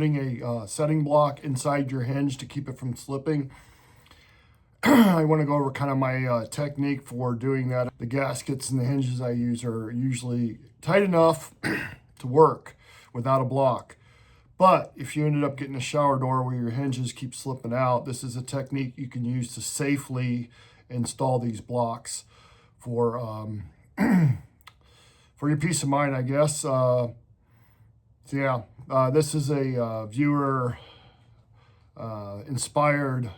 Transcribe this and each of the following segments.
Putting a setting block inside your hinge to keep it from slipping. I want to go over kind of my technique for doing that. The gaskets and the hinges I use are usually tight enough to work without a block. But if you ended up getting a shower door where your hinges keep slipping out, this is a technique you can use to safely install these blocks for for your peace of mind, I guess. So yeah, this is a viewer inspired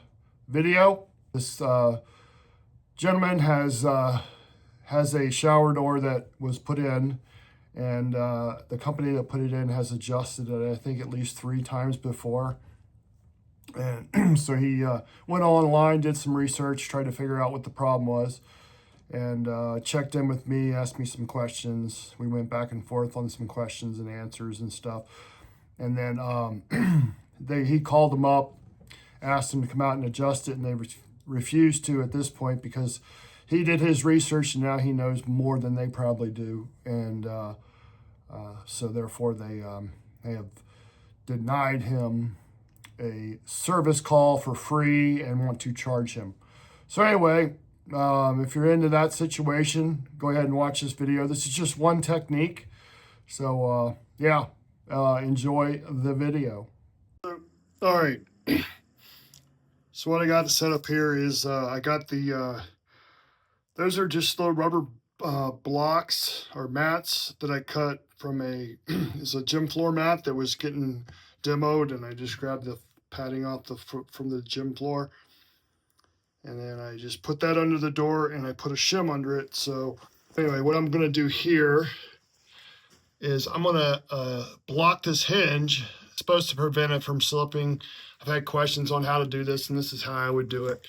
video. This gentleman has a shower door that was put in, and the company that put it in has adjusted it, I think, at least 3 times before. And so he went online, did some research, tried to figure out what the problem was, and checked in with me, asked me some questions. We went back and forth on some questions and answers and stuff. And then he called them up, asked them to come out and adjust it, and they refused to at this point because he did his research and now he knows more than they probably do. And so therefore they have denied him a service call for free and want to charge him. So anyway, if you're into that situation, go ahead and watch this video. This is just one technique. So yeah, enjoy the video. All right. So what I got set up here is I got the, those are just little rubber blocks or mats that I cut from it's a gym floor mat that was getting demoed, and I just grabbed the padding off from the gym floor. And then I just put that under the door and I put a shim under it. So anyway, what I'm gonna do here is I'm gonna block this hinge. It's supposed to prevent it from slipping. I've had questions on how to do this, and this is how I would do it.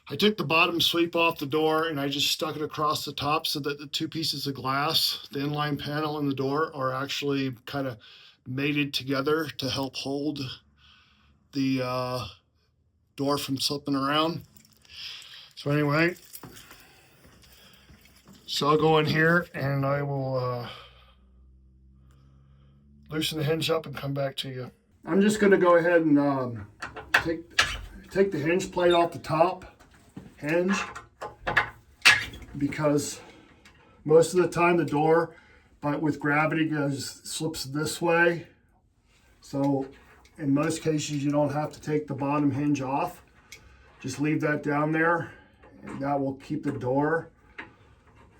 I took the bottom sweep off the door and I just stuck it across the top so that the 2 pieces of glass, the inline panel and the door, are actually kind of mated together to help hold the door from slipping around. So anyway, so I'll go in here and I will loosen the hinge up and come back to you. I'm just going to go ahead and take the hinge plate off the top hinge, because most of the time the door, but with gravity, slips this way. So in most cases you don't have to take the bottom hinge off. Just leave that down there, and that will keep the door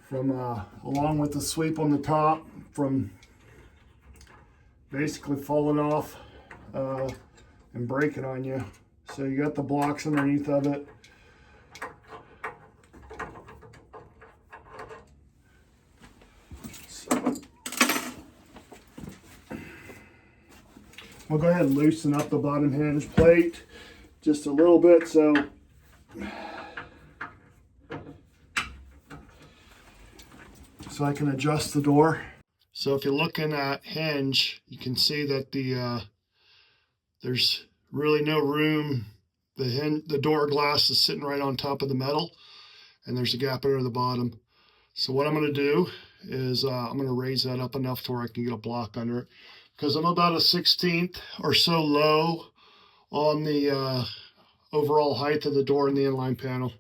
from, along with the sweep on the top, from basically falling off and breaking on you. So you got the blocks underneath of it. So we'll go ahead and loosen up the bottom hinge plate just a little bit so I can adjust the door. So if you look in that hinge, you can see that there's really no room. The door glass is sitting right on top of the metal, and there's a gap under the bottom. So what I'm going to do is I'm going to raise that up enough to where I can get a block under it, because I'm about a 1/16 or so low on the overall height of the door and the inline panel.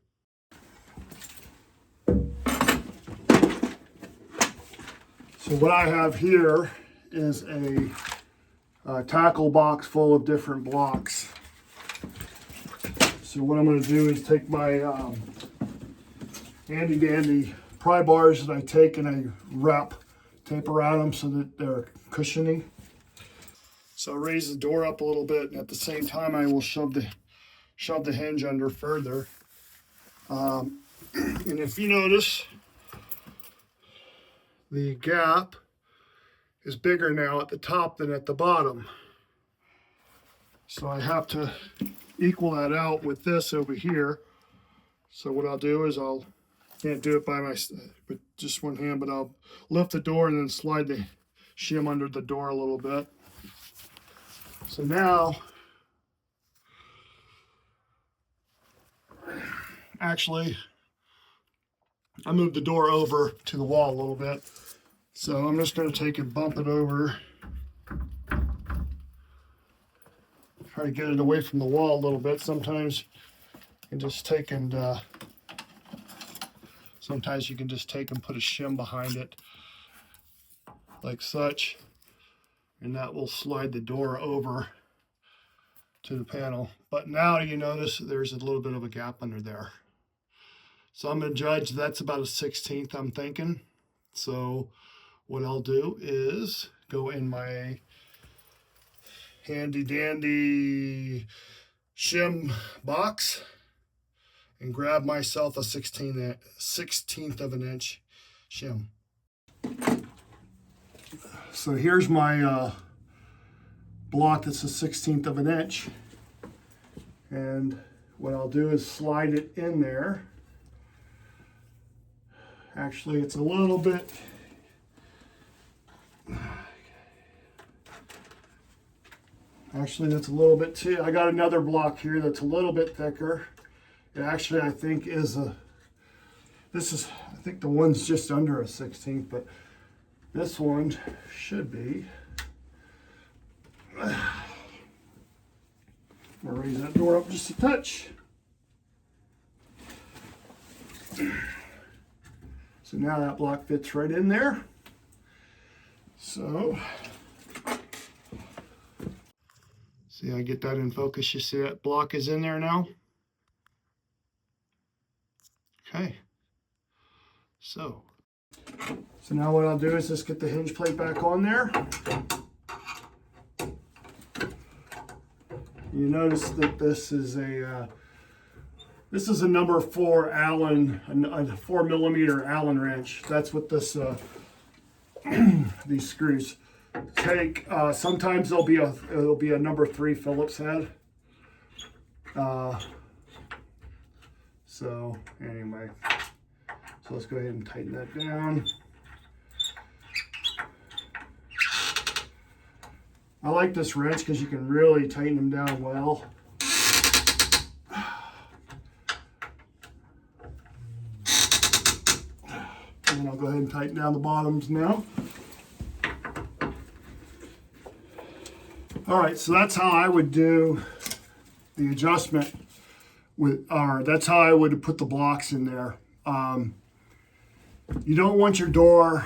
So what I have here is a tackle box full of different blocks. So what I'm going to do is take my handy dandy pry bars that I take and I wrap tape around them so that they're cushiony. So I raise the door up a little bit, and at the same time I will shove the hinge under further. And if you notice, the gap is bigger now at the top than at the bottom. So I have to equal that out with this over here. So what I'll do is can't do it with just one hand, but I'll lift the door and then slide the shim under the door a little bit. So now, actually, I moved the door over to the wall a little bit. So I'm just going to take and bump it over try to get it away from the wall a little bit. Sometimes you can just take and put a shim behind it like such, and that will slide the door over to the panel. But now you notice there's a little bit of a gap under there. So I'm going to judge that's about a 1/16, I'm thinking. So what I'll do is go in my handy dandy shim box and grab myself a 16th of an inch shim. So here's my block that's a 16th of an inch, and what I'll do is slide it in there. Actually, it's a little bit, that's a little bit too. I got another block here that's a little bit thicker. It actually, I think, I think the one's just under a 16th, but this one should be. I'll raise that door up just a touch. So now that block fits right in there. So, see, I get that in focus. You see that block is in there now? Okay. So now what I'll do is just get the hinge plate back on there. You notice that this is a number 4 Allen, a 4mm Allen wrench. That's what this these screws take. Sometimes it'll be a number 3 Phillips head. So anyway, so let's go ahead and tighten that down. I like this wrench because you can really tighten them down well. And I'll go ahead and tighten down the bottoms now. All right, so that's how I would do the adjustment that's how I would put the blocks in there. You don't want your door,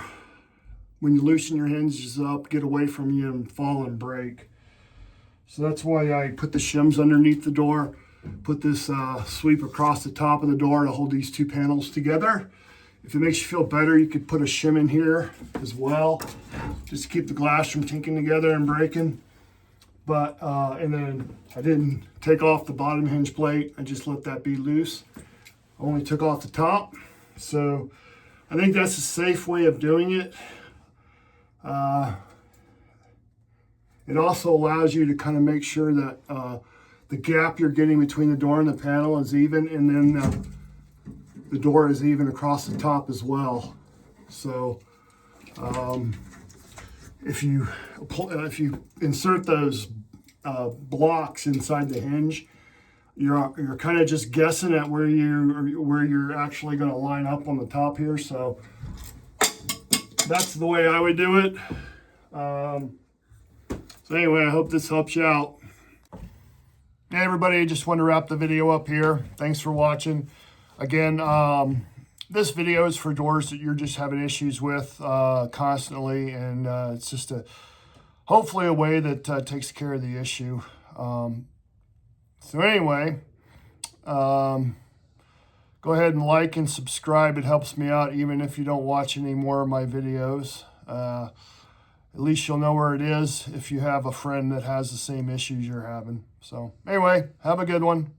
when you loosen your hinges up, get away from you and fall and break. So that's why I put the shims underneath the door, put this sweep across the top of the door to hold these 2 panels together. If it makes you feel better, you could put a shim in here as well, just to keep the glass from tinking together and breaking. But, and then I didn't take off the bottom hinge plate. I just let that be loose. I only took off the top. So I think that's a safe way of doing it. It also allows you to kind of make sure that the gap you're getting between the door and the panel is even, and then the door is even across the top as well. So if you insert those blocks inside the hinge, you're kind of just guessing at where you're actually going to line up on the top here. So that's the way I would do it. So anyway, I hope this helps you out. Hey everybody, I just want to wrap the video up here. Thanks for watching. Again, this video is for doors that you're just having issues with constantly, and it's just hopefully a way that takes care of the issue. So anyway, go ahead and like and subscribe. It helps me out even if you don't watch any more of my videos. At least you'll know where it is if you have a friend that has the same issues you're having. So anyway, have a good one.